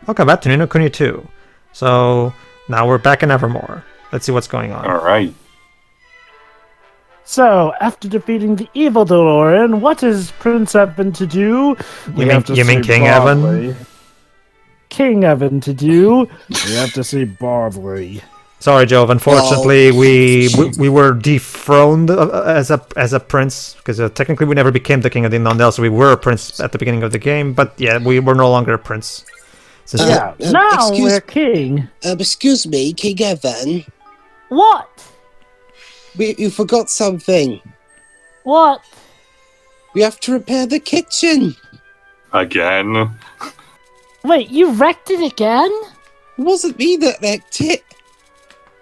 Okay, back to Nino Kuni 2. So now we're back in Evermore. Let's see what's going on. Alright. So, after defeating the evil DeLorean, what is Prince Evan to do? You mean King Evan? King Evan to do? We have to say Bardley. Sorry, Jove. Unfortunately, we were dethroned as a prince because technically we never became the king of the Nondel, so we were a prince at the beginning of the game. But yeah, we were no longer a prince. Now we're king. Excuse me, King Evan. What? You forgot something. What? We have to repair the kitchen. Again. Wait, you wrecked it again? It wasn't me that wrecked it.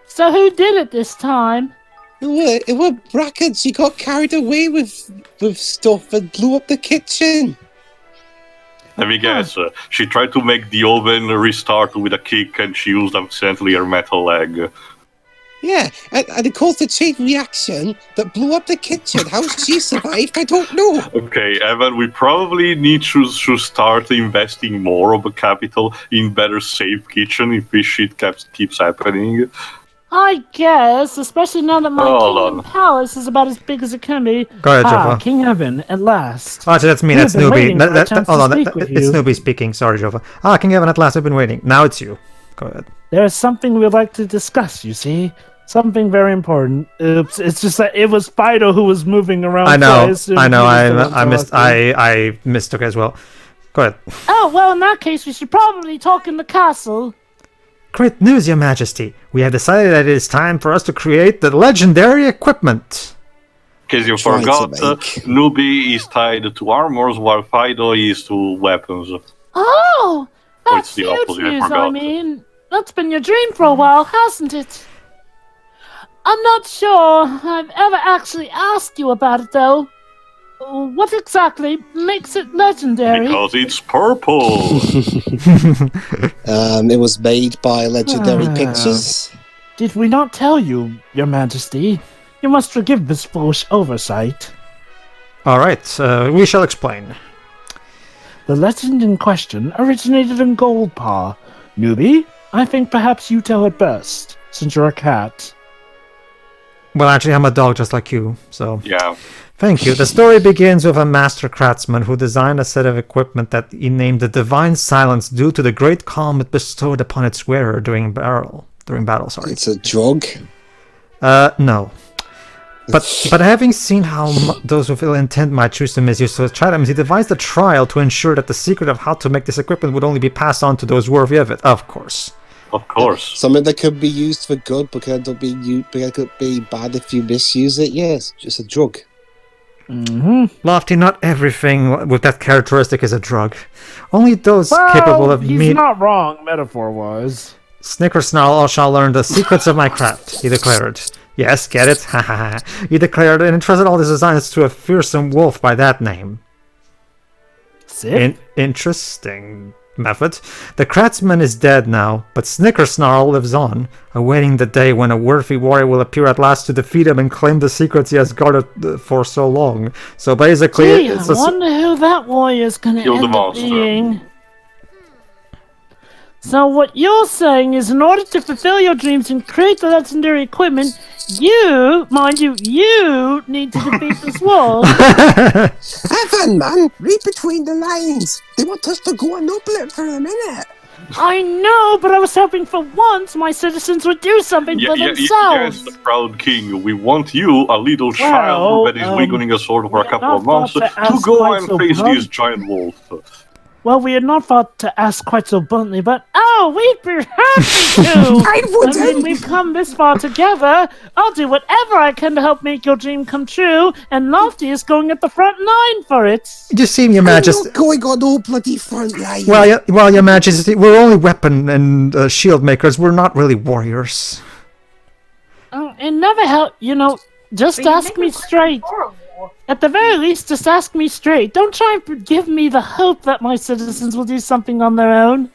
So who did it this time? It were Bracken. She got carried away with stuff and blew up the kitchen. Let me guess. She tried to make the oven restart with a kick and she used accidentally her metal leg. Yeah, and it caused a chain reaction that blew up the kitchen. How she survived, I don't know. Okay, Evan, we probably need to start investing more of a capital in better safe kitchen if this shit keeps happening. I guess, especially now that my kingdom palace is about as big as it can be. Go ahead, Jova. King Evan, at last. Oh, actually, that's me. That's Newbie. It's Newbie speaking. Sorry, Jova. King Evan, at last, I've been waiting. Now it's you. Go ahead. There is something we'd like to discuss, you see. Something very important. Oops, it's just that it was Fido who was moving around. I know. I mistook as well. Go ahead. Oh, well, in that case, we should probably talk in the castle. Great news, Your Majesty. We have decided that it is time for us to create the legendary equipment. Because you forgot, Newbie is tied to armors while Fido is to weapons. Oh, that's the huge opposite, news, I forgot. I mean. That's been your dream for a while, hasn't it? I'm not sure I've ever actually asked you about it, though. What exactly makes it legendary? Because it's purple. It was made by Legendary Pictures. Did we not tell you, Your Majesty? You must forgive this foolish oversight. Alright, we shall explain. The legend in question originated in Goldpaw. Newbie, I think perhaps you tell it best, since you're a cat. Well, actually, I'm a dog just like you, so... Yeah. Thank you. The story begins with a master craftsman who designed a set of equipment that he named the Divine Silence due to the great calm it bestowed upon its wearer during battle. It's a drug? No. But having seen how those with ill intent might choose to misuse such items, he devised a trial to ensure that the secret of how to make this equipment would only be passed on to those worthy of it, of course. Of course. Something that could be used for good, but could be bad if you misuse it. Yes, just a drug. Lofty, not everything with that characteristic is a drug. Only those capable of he's not wrong, metaphor-wise. Snickersnarl all shall learn the secrets of my craft, he declared. Yes, get it? Ha ha ha. He declared and entrusted all his designs to a fearsome wolf by that name. Sick. Interesting method. The craftsman is dead now, but Snickersnarl lives on, awaiting the day when a worthy warrior will appear at last to defeat him and claim the secrets he has guarded for so long. So basically, I wonder who that warrior's gonna end up being. So what you're saying is, in order to fulfill your dreams and create the legendary equipment, you need to defeat this wolf. Evan, man, read between the lines. They want us to go and nobble it for a minute. I know, but I was hoping for once my citizens would do something for themselves. Yes, proud king. We want you, a little child that is wiggling a sword for a couple of months, to go and face this giant wolf. Well, we had not thought to ask quite so bluntly, but we'd be happy to! I mean, we've come this far together. I'll do whatever I can to help make your dream come true, and Lofty is going at the front line for it. You see, Your Majesty... I'm not going on no bloody front line. Well, Your Majesty, we're only weapon and shield makers. We're not really warriors. It never helped, just ask me straight. At the very least, just ask me straight. Don't try and give me the hope that my citizens will do something on their own.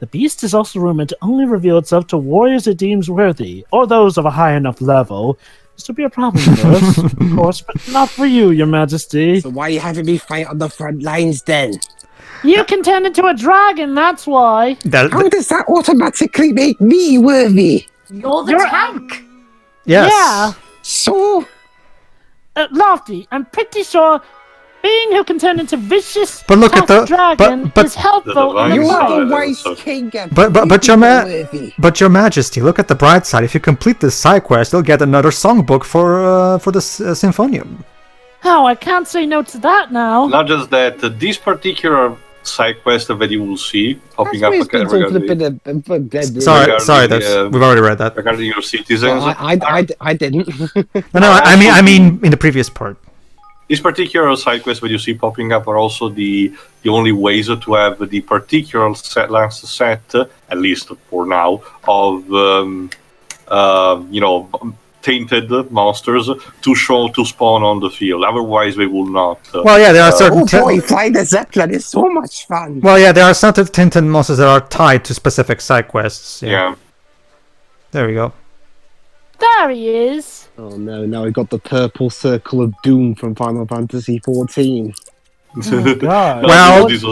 The beast is also rumored to only reveal itself to warriors it deems worthy, or those of a high enough level. This would be a problem for us, of course, but not for you, Your Majesty. So why are you having me fight on the front lines, then? You can turn into a dragon, that's why. How does that automatically make me worthy? You're the tank. Yes. Yeah. So, Lofty, I'm pretty sure being who can turn into vicious But look at tough the- dragon but- is helpful The in you the divine are fight. the side, wise so- king. But your worthy. But your Majesty, look at the bright side. If you complete this side quest, you'll get another songbook for the Symphonium. Oh, I can't say no to that now. Not just that, this particular side quest that you will see popping up regarding Sorry, the, we've already read that. regarding your citizens. I didn't. No, I mean in the previous part. These particular side quests that you see popping up are also the only ways to have the particular last set, at least for now, of tainted monsters to spawn on the field. Otherwise, they will not. Well, yeah, there are certain. Oh boy, flying the Zeppelin is so much fun. Well, yeah, there are certain tinted monsters that are tied to specific side quests. Yeah. There we go. There he is. Oh no, now we got the purple circle of doom from Final Fantasy XIV. God. No, Well- this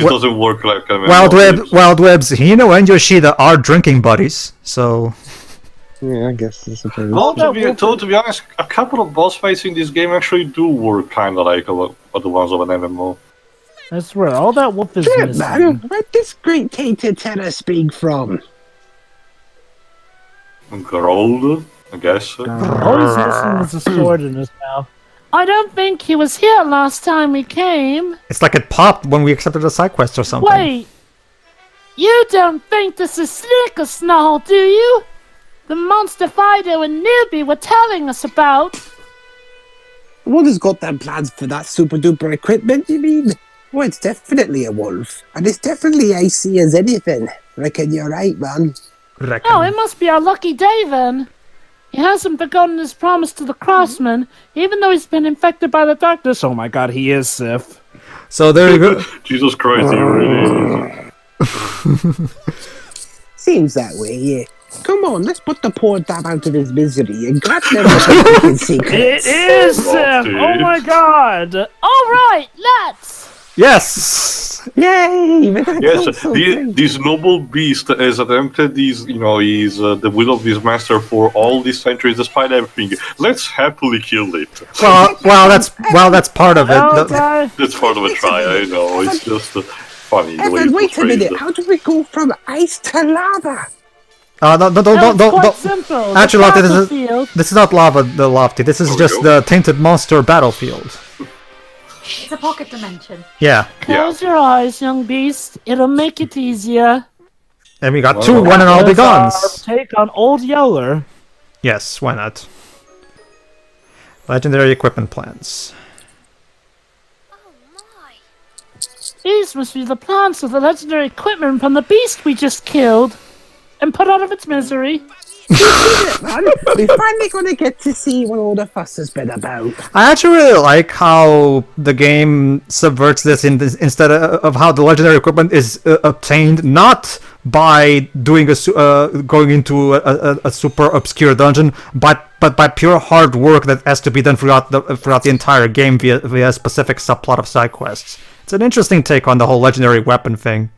doesn't work like a Wild Webs, Hino and Yoshida are drinking buddies, so Yeah, I guess I suppose. Well, to be honest, a couple of boss fights in this game actually do work kind of like the ones of an MMO. I swear, all that wolf is Shit, missing. man, where'd this great tainted terror speak from? Grold, I guess. All he's missing is a sword in his mouth. I don't think he was here last time we came. it's like it popped when we accepted a side quest or something. Wait. You don't think this is Snicker Snarl, do you? The monster Fido and Newbie were telling us about. One has got them plans for that super duper equipment, you mean? Well, it's definitely a wolf. And it's definitely icy as anything. Reckon you're right, man. Reckon. Oh, it must be our lucky day then. He hasn't forgotten his promise to the craftsman, even though he's been infected by the darkness. Oh my god, he is Sif. So there you go. Jesus Christ, you really is. Seems that way, yeah. Come on, let's put the poor dab out of his misery and grab them fucking secrets. It is Sif! Lofty. Oh my god! Alright, let's! Yes. Yay! But that's Yes, also this noble beast has attempted he's the will of this master for all these centuries, despite everything. Let's happily kill it. Well, that's part of it. Okay. That's part of a try, I know. It's just funny the way Evan, it's wait a portrayed. minute. How do we go from ice to lava? It's quite Don't. simple. Actually, the Lofty, battlefield. this is not the Lofty. This is There we just go. the Tainted Monster battlefield. It's a pocket dimension. Yeah, Close your eyes, young beast. It'll make it easier. and we got Well, two one and all There's our begons. take on Old Yeller. Yes, why not? Legendary equipment plans. These must be the plants of the legendary equipment from the beast we just killed and put out of its misery. Man, we're finally going to get to see what all the fuss has been about. I actually really like how the game subverts this, instead of how the legendary equipment is obtained not by doing going into a super obscure dungeon, but by pure hard work that has to be done throughout the entire game via a specific subplot of side quests. It's an interesting take on the whole legendary weapon thing.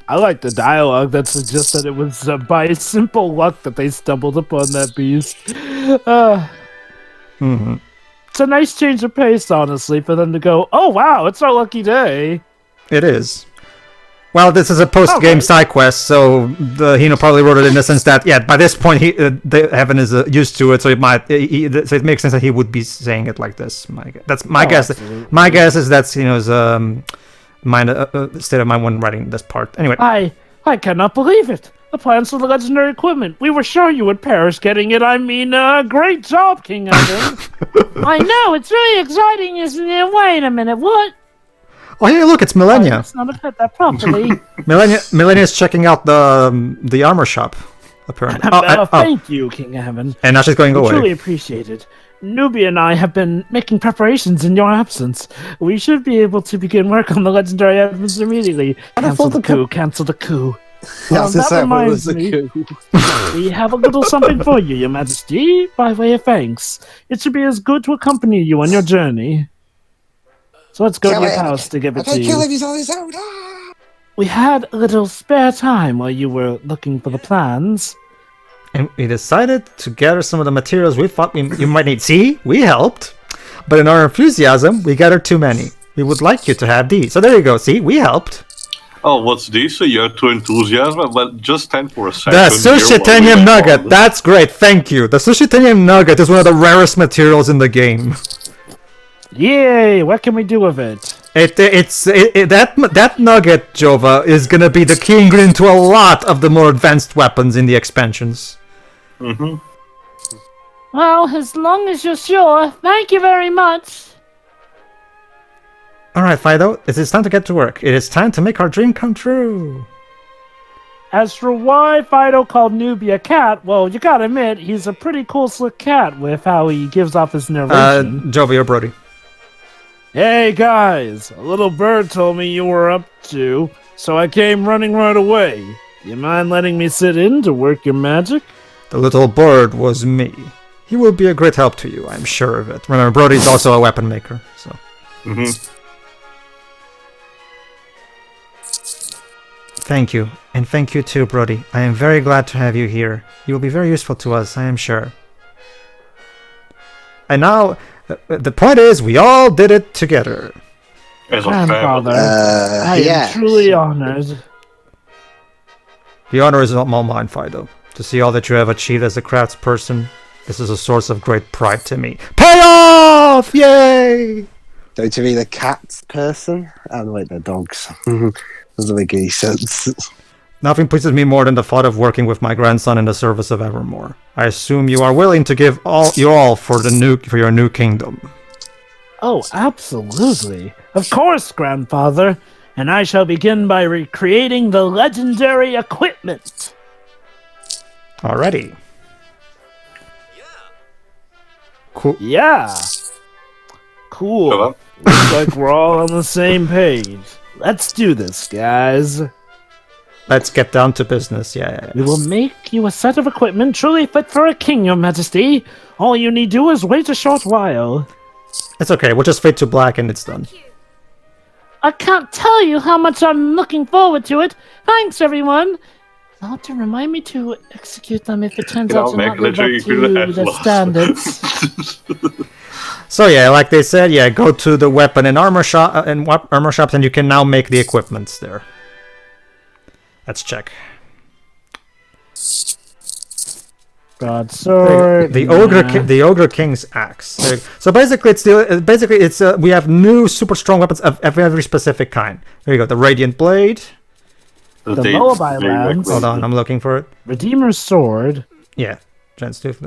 I like the dialogue that suggests that it was by simple luck that they stumbled upon that beast. It's a nice change of pace, honestly, for them to go, oh wow, it's our lucky day. It is. Well, this is a post-game Okay. side quest, so Hino probably wrote it in the sense that, yeah, by this point, the Heaven is used to it, so so it makes sense that he would be saying it like this. That's my guess. absolutely. My guess is that's Hino's state of mind when writing this part. Anyway, I cannot believe it. The plans for the legendary equipment. We were sure you would perish getting it. I mean, great job, King Evan. I know, it's really exciting, isn't it? Wait a minute, what? oh hey, look, it's Millennia. Let's not have hit that properly. Millennia is checking out the armor shop, apparently. Thank you, King Evan. And now she's going We away. truly appreciate it. Nubia and I have been making preparations in your absence. We should be able to begin work on the legendary items immediately. Cancel the coup, cancel the coup. That reminds me, we have a little something for you, Your Majesty, by way of thanks. It should be as good to accompany you on your journey. So let's go to Kill your him. house to give I it to can't kill you. him, he's on his own. Ah! We had a little spare time while you were looking for the plans. And we decided to gather some of the materials we thought you might need. See, we helped. But in our enthusiasm, we gathered too many. We would like you to have these. So there you go. See, we helped. Oh, what's this? You have 2 enthusiasm? Well, just stand for a second. The here while we Sushitanium make Nugget. fun. That's great. Thank you. The Sushitanium Nugget is one of the rarest materials in the game. Yay! What can we do with it? That nugget, Jova, is gonna be the key ingredient to a lot of the more advanced weapons in the expansions. Mm-hmm. Well, as long as you're sure, thank you very much. Alright, Fido, it is time to get to work. It is time to make our dream come true. As for why Fido called Nubia a cat, well, you gotta admit, he's a pretty cool, slick cat with how he gives off his narration. Jova, you're Brody. Hey guys, a little bird told me you were up to, so I came running right away. You mind letting me sit in to work your magic? The little bird was me. He will be a great help to you, I'm sure of it. Remember, Brody's also a weapon maker, so... Mm-hmm. Thank you, and thank you too, Brody. I am very glad to have you here. You will be very useful to us, I am sure. And now, the point is, we all did it together. As a Grandfather, family. I am truly honored. The honor is not all mine, Fido. To see all that you have achieved as a craftsperson, this is a source of great pride to me. Pay off! Yay! Don't you mean a cat person? Oh, wait, they're dogs. Doesn't make any sense. Nothing pleases me more than the thought of working with my grandson in the service of Evermore. I assume you are willing to give your all for your new kingdom. Oh, absolutely. Of course, Grandfather. And I shall begin by recreating the legendary equipment. Alrighty. Cool. Yeah. Cool. Hello? Looks like we're all on the same page. Let's do this, guys. Let's get down to business. Yeah. We will make you a set of equipment truly fit for a king, your majesty. All you need do is wait a short while. It's okay. We'll just fade to black and it's done. I can't tell you how much I'm looking forward to it. Thanks, everyone. Now to remind me to execute them if it turns out to not live up to the standards. So yeah, like they said, yeah, go to the weapon and armor shop armor shops, and you can now make the equipments there. Let's check. Broadsword. The ogre king's axe. So basically, we have new super strong weapons of every specific kind. There you go. The radiant blade. The Moabite lance. Hold on, I'm looking for it. Redeemer's sword. Yeah.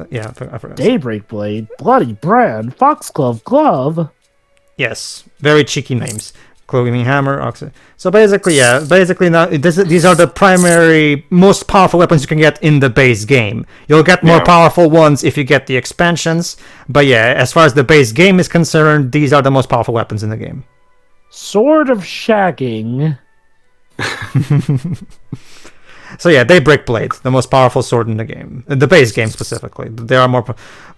Yeah, I forgot. Daybreak blade. Bloody brand. Foxglove glove. Yes, very cheeky names. Clothing hammer, oxen. So basically, yeah, now these are the primary, most powerful weapons you can get in the base game. You'll get more powerful ones if you get the expansions, but yeah, as far as the base game is concerned, these are the most powerful weapons in the game. Sword of shagging. So yeah, Daybreak Blade, the most powerful sword in the game, the base game specifically. There are more.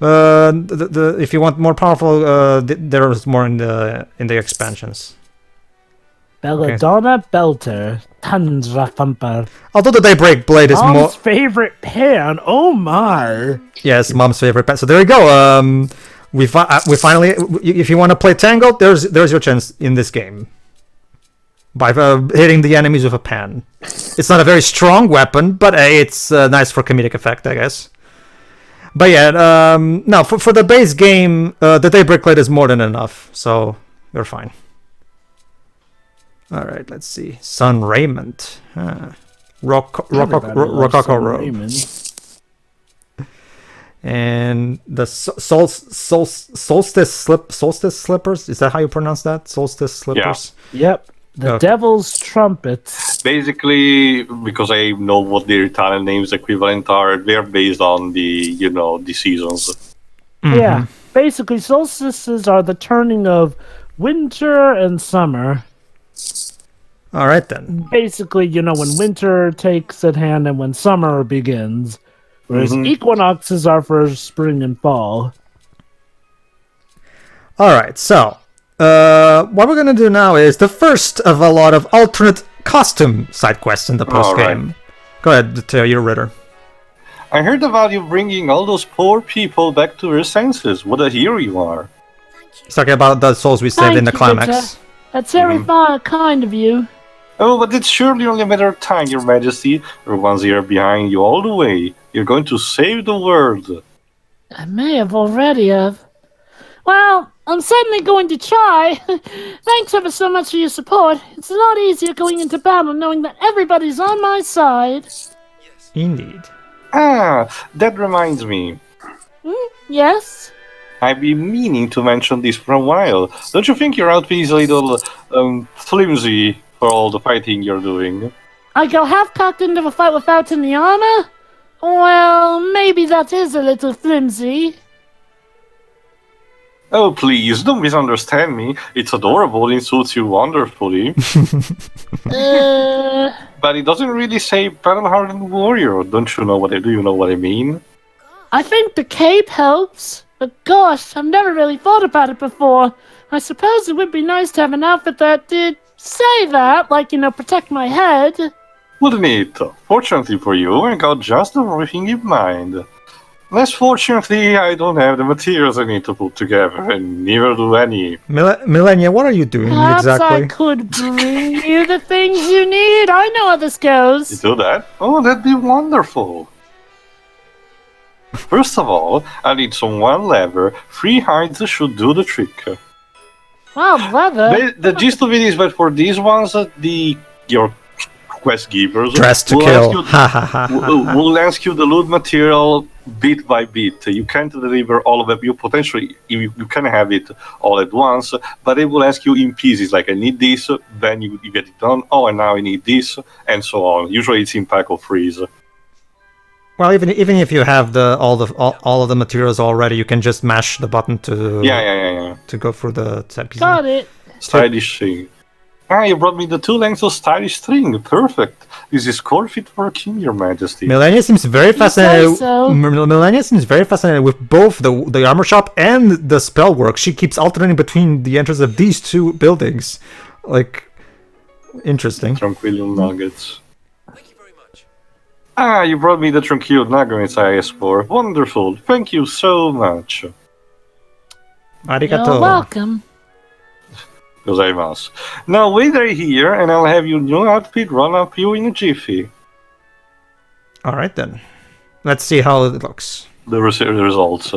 If you want more powerful, there is more in the expansions. Belladonna Belter. Tundra Thumper. Although the Daybreak Blade is Mom's more. favorite pan. Oh my. Yes, Mom's favorite pet. So there you go. We finally. If you want to play Tangled, there's your chance in this game. By hitting the enemies with a pan. It's not a very strong weapon, but it's nice for comedic effect, I guess. But yeah, no, for the base game, the Daybreak Blade is more than enough, so you're fine. Alright, let's see. Sun Raiment. Rococo Robe. And the Solstice Slippers? Is that how you pronounce that? Solstice Slippers? Yeah. Yep. The Devil's Trumpets. Basically, because I know what their Italian names equivalent are, they're based on the seasons. Mm-hmm. Yeah. Basically, solstices are the turning of winter and summer. All right, then. Basically, when winter takes at hand and when summer begins. Whereas equinoxes are for spring and fall. All right, so what we're gonna do now is the first of a lot of alternate costume side quests in the post game. Right. Go ahead, tell your Ritter. I heard about you bringing all those poor people back to their senses. What a hero you are. He's talking about the souls we saved in the climax. Ritter. That's very kind of you. Oh, but it's surely only a matter of time, Your Majesty. Everyone's here behind you all the way. You're going to save the world. I may have already have. Well, I'm certainly going to try. Thanks ever so much for your support. It's a lot easier going into battle knowing that everybody's on my side. Indeed. Ah, that reminds me. Yes? I've been meaning to mention this for a while. Don't you think your outfit is a little flimsy for all the fighting you're doing? I go half-cocked into a fight without any armor? Well, maybe that is a little flimsy. Oh, please, don't misunderstand me. It's adorable and suits you wonderfully. But it doesn't really say battle-hardened warrior. Don't you know what I do? You know what I mean? I think the cape helps. But gosh, I've never really thought about it before. I suppose it would be nice to have an outfit that did say that, like, protect my head. Wouldn't it? Fortunately for you, I got just everything in mind. Less fortunately, I don't have the materials I need to put together, and neither do any. Millennia, what are you doing Perhaps exactly? I could bring you the things you need. I know how this goes. You do that? Oh, that'd be wonderful. First of all, I need some one leather. 3 hides should do the trick. Wow, leather. The gist of it is that for these ones, your quest givers Dressed to will kill. ask you, will ask you the loot material bit by bit. You can't deliver all of it. You potentially you can have it all at once, but they will ask you in pieces. Like, I need this, then you get it done. Oh, and now I need this, and so on. Usually it's in pack or freeze. Well, even if you have all of the materials already, you can just mash the button to to go through the set pieces. Got it. Stylish thing. Ah, you brought me the 2 lengths of stylish string. Perfect. This is core fit for a king, Your Majesty. Millennia seems very fascinated. so. Millennia seems very fascinated with both the armor shop and the spell work. She keeps alternating between the entrance of these 2 buildings. Like, interesting. Tranquillium nuggets. Ah, you brought me the Tranquil nuggets I asked for. Wonderful. Thank you so much. Arigato. You're welcome. Gozaimasu. Now wait right here, and I'll have your new outfit run up you in a jiffy. Alright then. Let's see how it looks. The results.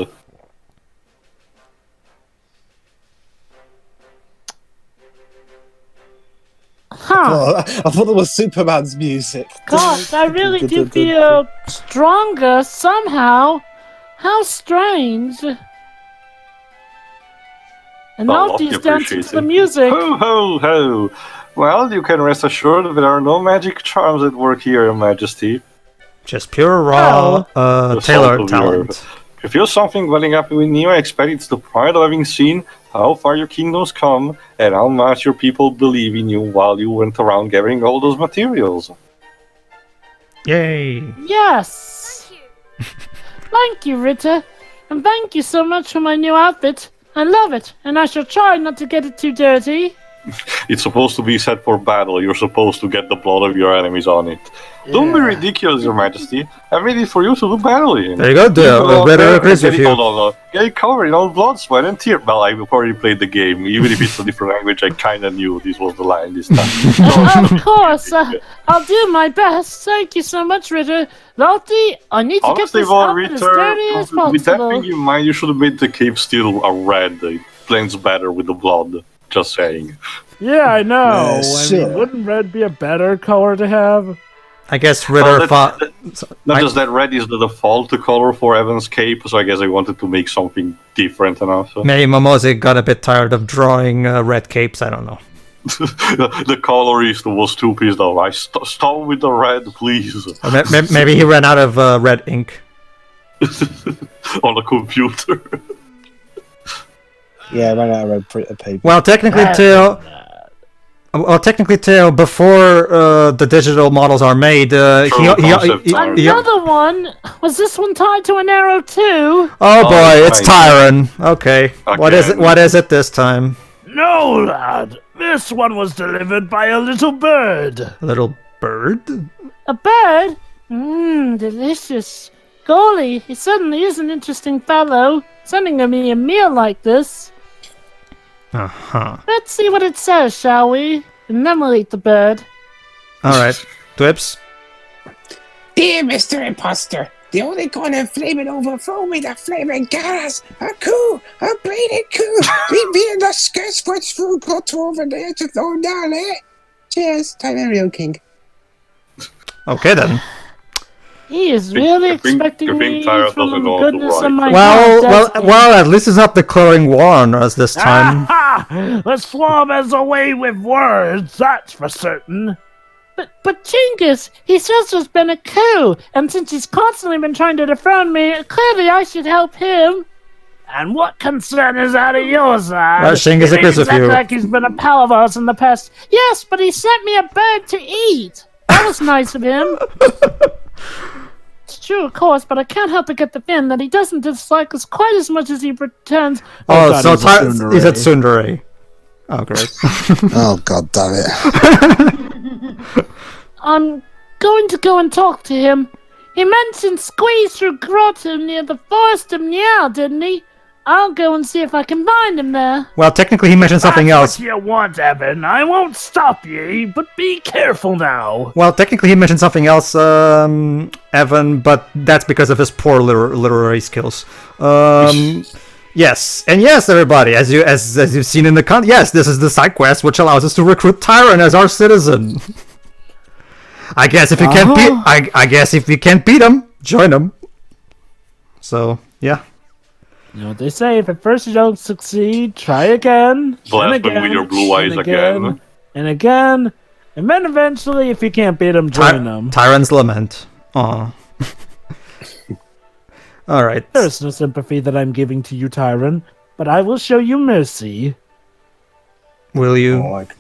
Huh. I thought it was Superman's music. Gosh, I really do feel stronger somehow. How strange. And Well, Alfie's you dancing appreciate to the it. music. Ho, ho, ho. Well, you can rest assured there are no magic charms at work here, Your Majesty. Just pure raw The tailor salt of talent. If you feel something welling up within you, I expect it's the pride of having seen how far your kingdom's come and how much your people believe in you while you went around gathering all those materials. Yay. Yes. Thank you, Ritter. And thank you so much for my new outfit. I love it, and I shall try not to get it too dirty. It's supposed to be set for battle. You're supposed to get the blood of your enemies on it. Don't be ridiculous, Your Majesty. I made it for you to do battle in. There you go, the Ritter agrees with you. Hold on. Get it covered in all blood, sweat, and tears. Well, I've already played the game. Even if it's a different language, I kinda knew this was the line this time. Of course, I'll do my best. Thank you so much, Ritter. Lottie, I need to Honestly, get this Von outfit as dirty as Ritter, with that possible. thing in mind, you should have made the cape still a red. It blends better with the blood. Just saying. Yeah, I know. Yeah, I sure. mean, wouldn't red be a better color to have? I guess Ritter thought... Not just that red is the default color for Evan's cape, so I guess I wanted to make something different enough. Maybe Momoze got a bit tired of drawing red capes, I don't know. The colorist was too pissed off. Stop with the red, please. Or maybe he ran out of red ink. On the computer. Yeah, I ran out of red printer paper. Well, technically, Teo, before the digital models are made, Another one? Was this one tied to an arrow too? Oh boy, it's right. Tyrann. Okay, what is it? Again. What is it this time? No, lad. This one was delivered by a little bird. A little bird? A bird? Mmm, delicious. Golly, he certainly is an interesting fellow, sending me a meal like this. Uh-huh. Let's see what it says, shall we? And then we'll eat the bird. Alright. Twips? Dear Mr. Imposter, the only gonna flaming overflow with a flaming gas. A coup, a bleeding coup. Me and the skirts puts through got over there to throw down it. Cheers, Tyrann real king. Okay then. He is really I think expecting me Tyrann from doesn't the know how to goodness of write. my Well, heart, does he? at least he's not declaring war on us this time. Ah, the swab has a way with words, that's for certain. But Chinggis, he says there's been a coup, and since he's constantly been trying to dethrone me, clearly I should help him. And what concern is that of yours, lad? Well, Chinggis agrees with Exactly you. like he's been a pal of ours in the past. Yes, but he sent me a bird to eat. That was nice of him. It's true, of course, but I can't help but get the feeling that he doesn't dislike us quite as much as he pretends. Oh, God, so he's a tsundere. he's a tsundere. Oh, great. Oh, god damn it. I'm going to go and talk to him. He mentioned squeeze through grotto near the Forest of Niall, didn't he? I'll go and see if I can find him there. Well, technically he mentioned something That's else. what you want, Evan. I won't stop ye, but be careful now. Well, technically he mentioned something else, Evan, but that's because of his poor literary skills. Yes, and yes, everybody, as you've seen in the yes, this is the side quest which allows us to recruit Tyrann as our citizen. I guess if you can't beat, I guess if you can't beat him, join him. So yeah. You know what they say, if at first you don't succeed, try again. Blast and them again, with your blue eyes and again. And again. And then eventually, if you can't beat them, join them. Tyrann's Lament. Aw. Alright. There's no sympathy that I'm giving to you, Tyrann, but I will show you mercy. Will you? More like,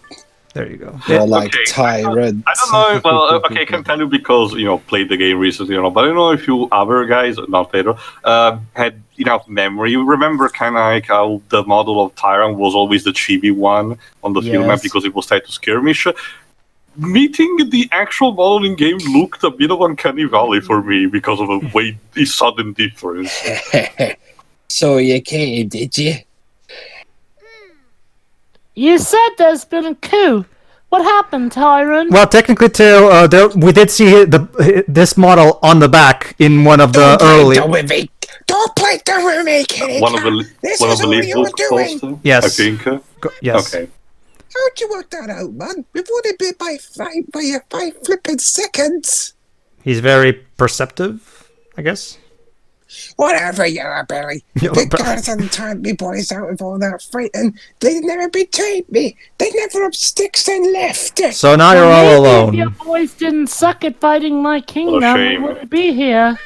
There you go. more like Okay, tyrant. I don't know. Well, okay, I can tell you because played the game recently, but I don't know if you other guys, not Pedro, had enough memory. You remember kind of like how the model of Tyrann was always the chibi one on the field map Yes. because it was tied to skirmish. Meeting the actual model in game looked a bit of uncanny valley for me because of a sudden difference. So you came, did you? You said there's been a coup. What happened, Tyrann? Well, technically, too, we did see this model on the back in one of the early. Don't play the remake, Kenny. One of the This one of is the what lead you were book doing. poster, Yes. I think. Yes. Okay. How'd you work that out, man? We've only been by five flipping seconds. He's very perceptive, I guess. Whatever, Yellow Belly. Yellow The Belly. guards hadn't turned me boys out of all that fighting. They never betrayed me. They never up sticks and left. So now you're all Maybe if your alone. boys didn't suck at fighting my kingdom, we shame. wouldn't be here.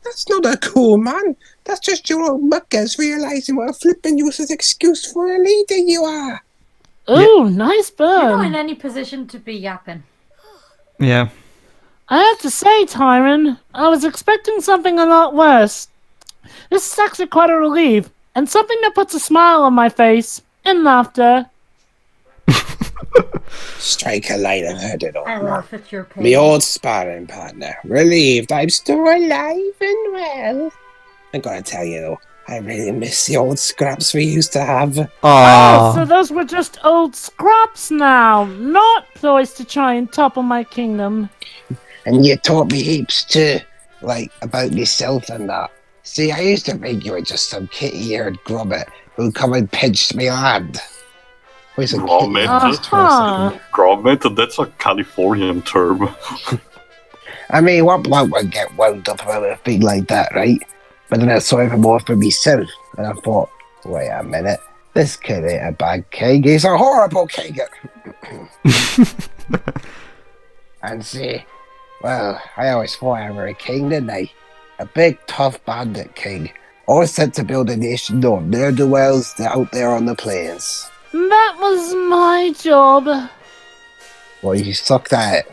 That's not a cool, man. That's just your old muckers realizing what a flipping useless excuse for a leader you are. Ooh, nice You're not in burn. any position to be yapping. Yeah. I have to say, Tyrann, I was expecting something a lot worse. This is actually quite a relief, and something that puts a smile on my face, and laughter. Strike a light and heard it all. I laugh at your pain. Me old sparring partner. Relieved I'm still alive and well. I gotta tell you though, I really miss the old scraps we used to have. Oh, so Aww. those were just old scraps now, not ploys to try and topple my kingdom. And you taught me heaps too, like about yourself and that. See, I used to think you were just some kitty-eared grubbit who come and pinched me land. Where's a Grommet. Uh-huh. Grommet, that's a Californian term. I mean, what bloke would get wound up about a thing like that, right? But then I saw even more for myself, and I thought, wait a minute, this kid ain't a bad king, he's a horrible king. And see, well, I always thought I were a king, didn't I? A big, tough bandit king, all set to build a nation of ne'er-do-wells out there on the plains. That was my job. Well, you sucked at it.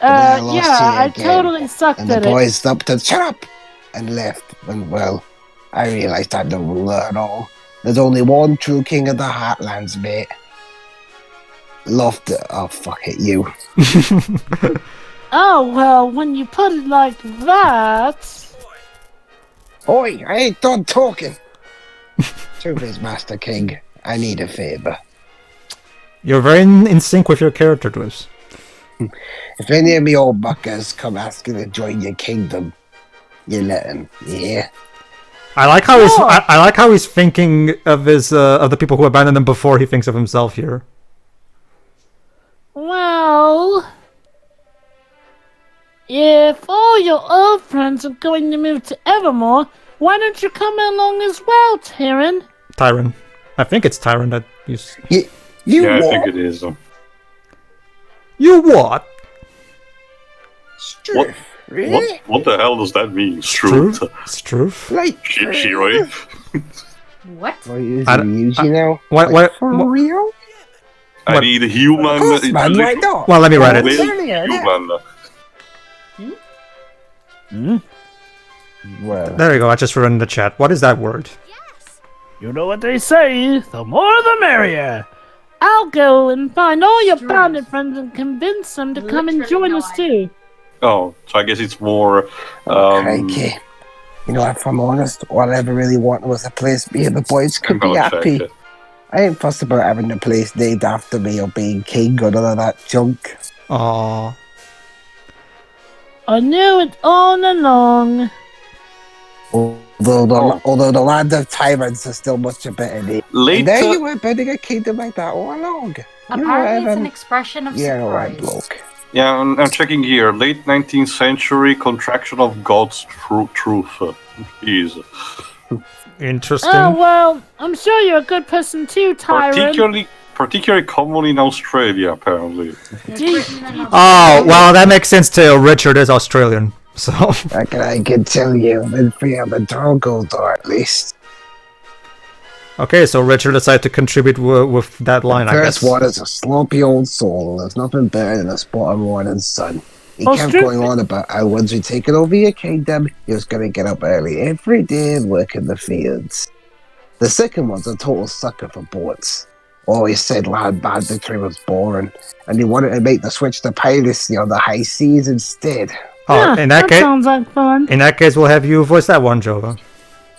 I lost Yeah, you I again, totally sucked And the at it. boys stopped and shut up and left. And well, I realized I don't learn all. There's only one true king of the Heartlands, mate. Love to... Oh, fuck it, you. Oh, well, when you put it like that... Oi, I ain't done talking. Truth is, Master King, I need a favour. You're very in sync with your character, Dwiz. If any of me old buckers come asking to join your kingdom, you let them, yeah? I like how I like how he's thinking of his of the people who abandoned him before he thinks of himself here. Well... If all your old friends are going to move to Evermore, why don't you come along as well, Tyrann? Tyrann. I think it's Tyrann that you... You Yeah, I what? think it is. You what? Struth, really? What the hell does that mean? Struth? Struth? Like, She right? What? what is I- he using now? What- Like, what- for what- real? I What? need a human. Of course, man, why not? Well, let me write Little it. human. Well, There you go, I just wrote in the chat. What is that word? You know what they say, the more the merrier. I'll go and find all your bandit friends and convince them to come and Literally join no us too. Oh, so I guess it's more. crikey. You know, if I'm honest, all I ever really wanted was a place me and the boys could I'm be gonna check happy. it. I ain't fussed about having a place named after me or being king or none of that junk. Aww. I knew it all along. Although the land of tyrants is still much a better name. And there you Later, were building a kingdom like that all along. Apparently, it's an expression of Yeah, right, surprise. bloke. yeah, I'm checking here. Late 19th century contraction of God's truth is Interesting. Oh, well, I'm sure you're a good person too, Tyrann. particularly common in Australia, apparently. Gee, Oh, well, that makes sense too. Richard is Australian, so... I can tell you, been free on the doggo door at least. Okay, so Richard decided to contribute with that line, I guess. First one is a sloppy old soul. There's nothing better than a spot of morning sun. He Oh, kept strip- going on about how once we taken over your kingdom, he was going to get up early every day and work in the fields. The second one's a total sucker for boats. Always said land banditry was boring, and he wanted to make the switch to piracy on the high seas instead. Oh, yeah, in that case, sounds like fun. in that case, we'll have you voice that one, Jova.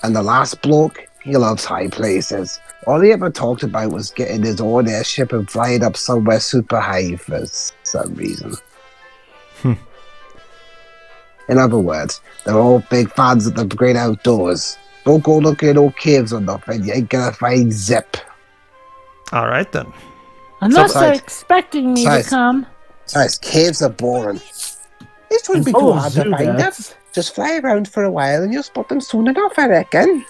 And the last bloke, he loves high places. All he ever talked about was getting his own airship and flying up somewhere super high for some reason. In other words, they're all big fans of the great outdoors. Don't go looking at old caves or nothing, you ain't gonna find zip. Alright then. Unless they're Besides- expecting me to besides- come. Besides, caves are boring. This wouldn't be too Oh, hard to find them. Zugats. Just fly around for a while and you'll spot them soon enough, I reckon.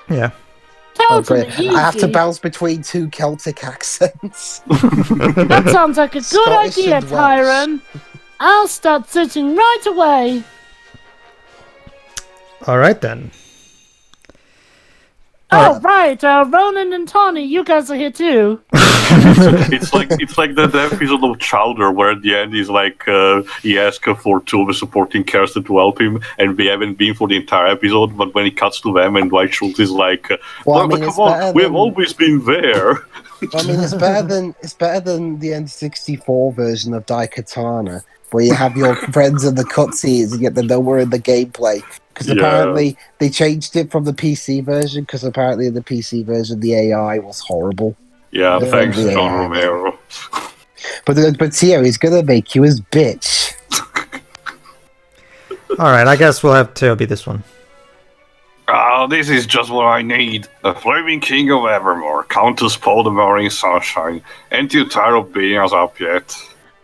Yeah. Totally Okay, I have to easy. bounce between two Celtic accents. That sounds like a good Scottish idea, and Welsh. Tyrann. I'll start searching right away. Alright then. Oh, right, Ronan and Tawny, you guys are here too. it's like that episode of Chowder where at the end he's like he asks for two of the supporting characters to help him, and we haven't been for the entire episode. But when he cuts to them, and Dwight Schultz is like, Well, I "Well, mean, but it's come on, better we have than- always been there." I mean, it's better than the N64 version of Daikatana, where you have your friends in the cutscenes and yet they're nowhere in the gameplay. Because Yeah. apparently they changed it from the PC version. Because apparently in the PC version the AI was horrible. Yeah, Yeah, thanks, yeah. John Romero. But here he's gonna make you his bitch. Alright, I guess we'll have to be this one. Ah, this is just what I need. The Flaming King of Evermore, Countess Paul the Marine Sunshine. Ain't you tired of beating us up yet?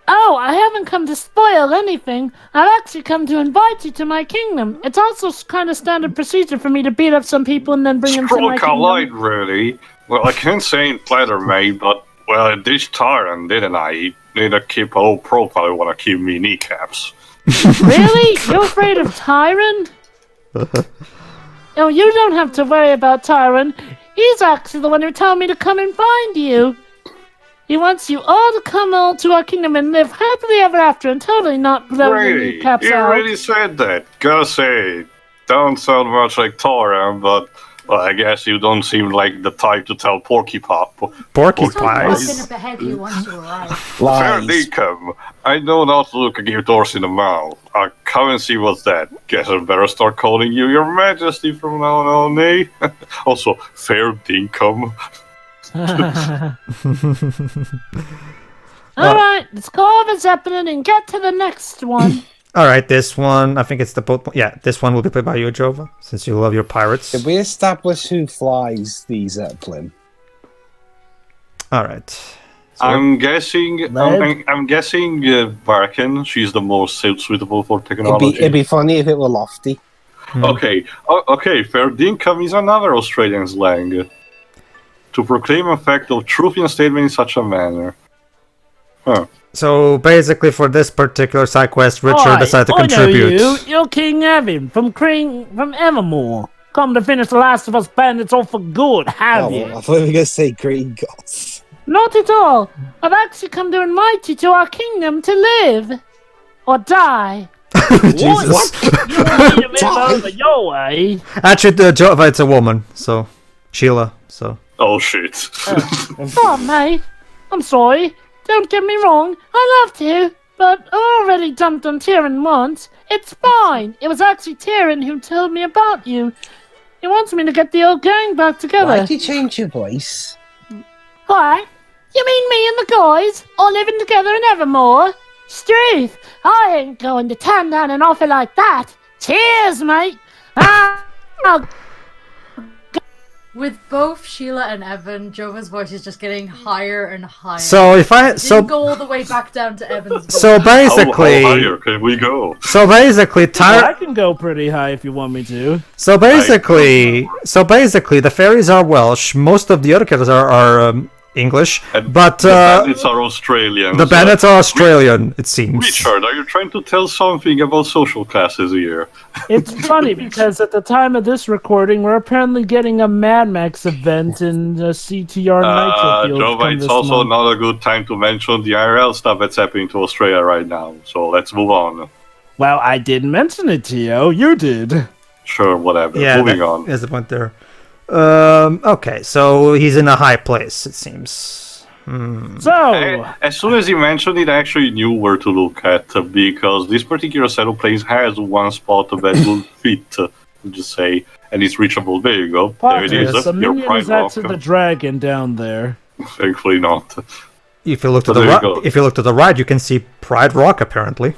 Oh, I haven't come to spoil anything. I've actually come to invite you to my kingdom. It's also kind of standard procedure for me to beat up some people and then bring them to my Struck a light, kingdom. really. Well, I can't say in platter mate, but, well, I ditched Tyrann, didn't I? He need to keep a low profile if want to keep me kneecaps. Really? You're afraid of Tyrann? Oh, you don't have to worry about Tyrann. He's actually the one who told me to come and find you. He wants you all to come all to our kingdom and live happily ever after and totally not blow your Really? kneecaps You out. really said that? Gotta say, don't sound much like Tyrann, but Well, I guess you don't seem like the type to tell Porky Pop. Porky Talk about pies. gonna behead you once you arrive. Fair Lies. dinkum. I know not to look a gift horse in the mouth. Come and see what's that. Guess I better start calling you Your Majesty from now on, eh? Also, fair dinkum. Alright, let's go over Zeppelin and get to the next one. Alright, this one, I think it's the boat. Yeah, this one will be played by you, Jova, since you love your pirates. Did we establish who flies the Zeppelin? Alright. So, I'm guessing. Led? I'm guessing Barkin. She's the most suitable for It'd technology. be funny if it were lofty. Okay. Okay. Fair dinkum is another Australian slang. To proclaim a fact of truth in a statement in such a manner. Huh. so basically, for this particular side quest, Richard Alright, decided to I know contribute. You're King Evan from Evermore. Come to finish the Last of Us bandits off for good, have you? I thought we were going to say Green Gods. Not at all. I've actually come to invite you to our kingdom to live. Or die. Jesus. You want me to live over your way? Actually, Jova, it's a woman, so Sheila. So Oh shit. Oh, mate. I'm sorry. Don't get me wrong. I love to. But I already dumped on Tyrann once. It's fine. It was actually Tyrann who told me about you. He wants me to get the old gang back together. Why'd you change your voice? What? You mean me and the guys all living together in Evermore? Struth, I ain't going to turn down an offer like that. Cheers, mate. Oh, With both Sheila and Evan, Jova's voice is just getting higher and higher. so if I It didn't go all the way back down to Evan's voice. so How basically, higher can we go? so basically, I can go pretty high if you want me to. So basically, the fairies are Welsh. Most of the other characters are English, And but the bandits are Australian. the bandits are Australian. It seems. Richard, are you trying to tell something about social classes here? It's funny because at the time of this recording, we're apparently getting a Mad Max event in CTR Nitro Field. Jova, come it's this also month. not a good time to mention the IRL stuff that's happening to Australia right now. So let's move on. Well, I didn't mention it to you. You did. Sure, whatever. Yeah, Moving on. There's the point there. Okay, so he's in a high place. It seems. So, As soon as he mentioned it, I actually knew where to look at because this particular set of planes has one spot that will fit, just say, and it's reachable. There you go. There it is. the Your minion pride is actually welcome. the dragon down there. Thankfully not. If you look to So the there you right, go. if you look to the right, you can see Pride Rock. Apparently,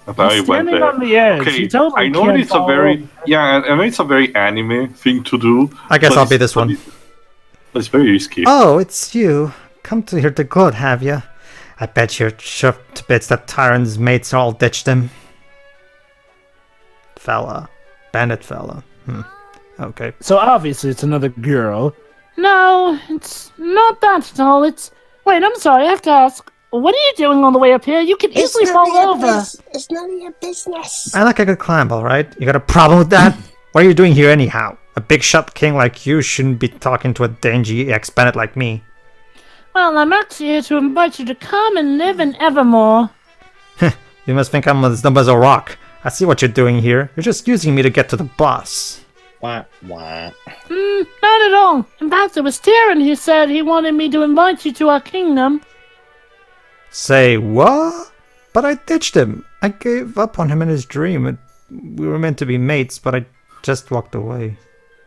I He's went standing there. on the edge. Okay, He totally I know can't it's a follow very up. I know it's a very anime thing to do. I guess but I'll be it's- this one. But it's very risky. Oh, it's you. Come to hear the good, have you? I bet you're shoved to bits that Tyrann's mates all ditched him. Fella. Bandit fella. Okay. So obviously it's another girl. no, it's not that at all. It's... Wait, I'm sorry, I have to ask. What are you doing on the way up here? You can easily fall over. It's none of your business. I like a good climb, alright? You got a problem with that? What are you doing here anyhow? A big shot king like you shouldn't be talking to a dingy ex-bandit like me. Well, I'm actually here to invite you to come and live in Evermore. You must think I'm as dumb as a rock. I see what you're doing here. You're just using me to get to the boss. Wah, wah. Not at all. In fact, it was Tyrann who said he wanted me to invite you to our kingdom. Say what? But I ditched him. I gave up on him in his dream. We were meant to be mates, but I just walked away.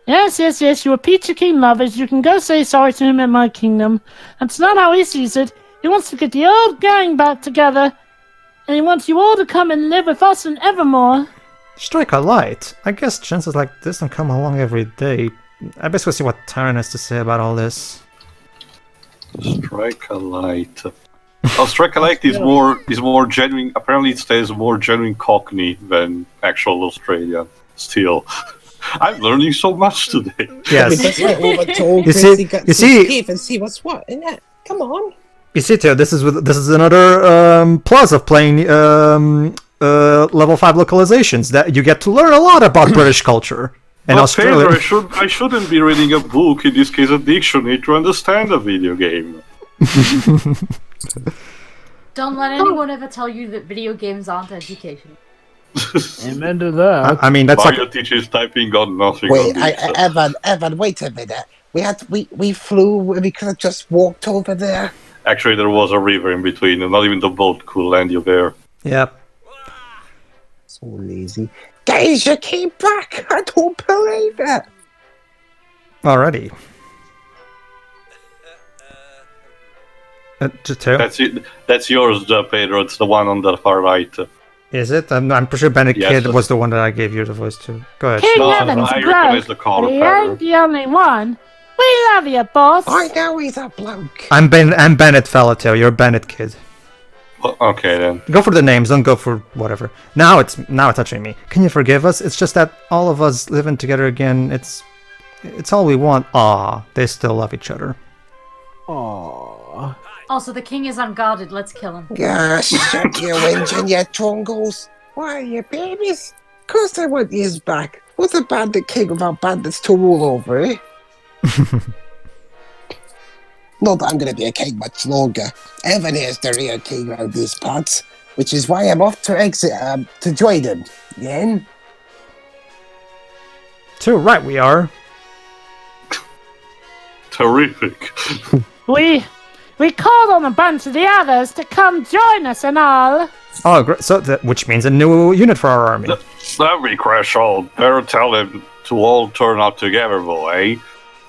Yes, you were Peachy King lovers. You can go say sorry to him in my kingdom. That's not how he sees it. He wants to get the old gang back together. And he wants you all to come and live with us in Evermore. Strike a light. I guess chances like this don't come along every day. I best go see what Tyrann has to say about all this. Strike a light. Oh, Strike a light is more genuine. Apparently, it stays more genuine Cockney than actual Australian. Still, I'm learning so much today. Yes. That's like all the tall, You see- crazy guts you see- of teeth and see what's what in it. Come on. You see, Theo, this is another plus of playing level 5 localizations, that you get to learn a lot about British culture and But Australia. Pedro, I shouldn't be reading a book, in this case a dictionary, to understand a video game. Don't let anyone ever tell you that video games aren't educational. Amen to that. I mean, that's Mario like... teaches typing on nothing. Wait, on this. Evan, wait a minute. We flew. We could have just walked over there. Actually, there was a river in between, and not even the boat could land you there. Yep. So lazy. Guys, you came back. I don't believe it. Already. Just two? That's it. That's yours, Pedro. It's the one on the far right. Is it? I'm pretty sure Bennett Yes. Kid was the one that I gave you the voice to. Go ahead. King No, Evan's I recognize the bloke, color but he pattern. ain't the only one. We love you, boss. I know he's a bloke. I'm Bennett fella too. You're Bennett Kid. Well, okay then. Go for the names, don't go for whatever. Now it's touching me. Can you forgive us? It's just that all of us living together again, it's all we want. Aw, they still love each other. Aww. Also, the king is unguarded. Let's kill him. Yeah, shut your engine, you trongos. Why are you babies? Of course I want yous back. What's a bandit king without bandits to rule over, eh? Not that I'm going to be a king much longer. Evan here's the real king around these parts, which is why I'm off to exit to join him. Yen? Too right we are. Terrific. We called on a bunch of the others to come join us and all. Oh, great. So which means a new unit for our army. Let me crash on. Better tell them to all turn up together, boy.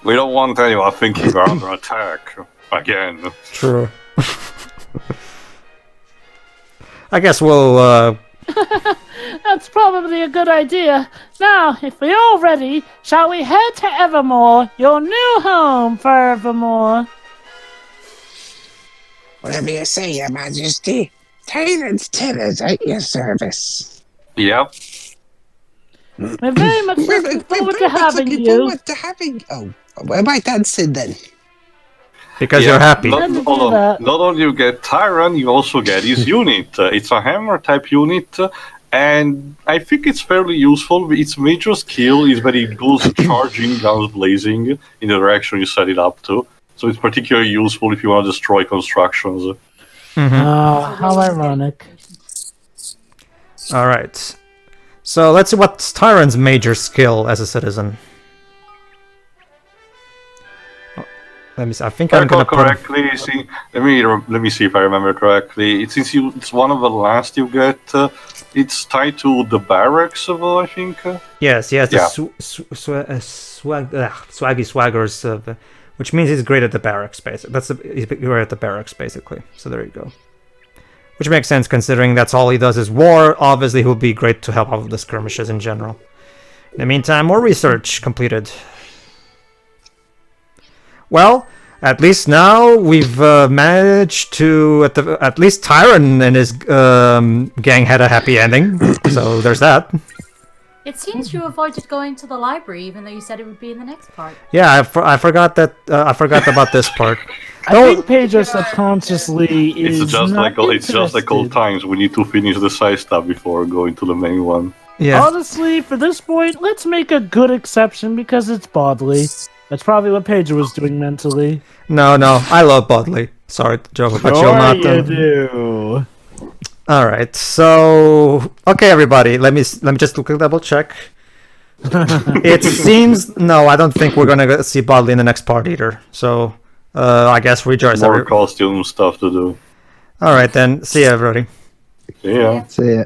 We don't want anyone thinking we're under attack. Again. True. I guess we'll That's probably a good idea. Now, if we're all ready, shall we head to Evermore, your new home for Evermore? Whatever you say, Your Majesty. Tyrann's tenors at your service. Yep. We're very much looking forward to having you. Oh, am I dancing then? because you're happy. Not, Let's hold do on. that. Not only you get Tyrann, you also get his unit. It's a hammer type unit, and I think it's fairly useful. Its major skill is that it goes charging, guns blazing in the direction you set it up to. So it's particularly useful if you want to destroy constructions. Oh, how ironic. Alright. So let's see what's Tyrann's major skill as a citizen. Let me see. I think If I I'm gonna recall put... correctly, let me see if I remember correctly. Since it's one of the last you get, it's tied to the barracks, I think. Yes, he has Yeah. the swaggy swaggers, which means he's great at the barracks, basically. He's great at the barracks, basically. So there you go. Which makes sense, considering that's all he does is war. Obviously, he'll be great to help out with the skirmishes in general. In the meantime, more research completed. Well, at least now we've managed to... At least Tyrann and his gang had a happy ending. So there's that. It seems you avoided going to the library, even though you said it would be in the next part. Yeah, I forgot that. I forgot about this part. I think Pedro subconsciously is It's just not like it's just like old interested. times. We need to finish the side stuff before going to the main one. Yeah. Honestly, for this point, let's make a good exception because it's Bodley. That's probably what Pedro was doing mentally. No, I love Bodley. Sorry, Joe, but you'll not. you do. All right, so okay, everybody. Let me just look a double check. It seems no, I don't think we're gonna see Bodley in the next part either. So I guess rejoice. More costume stuff to do. All right then. See you, everybody. Yeah. See ya.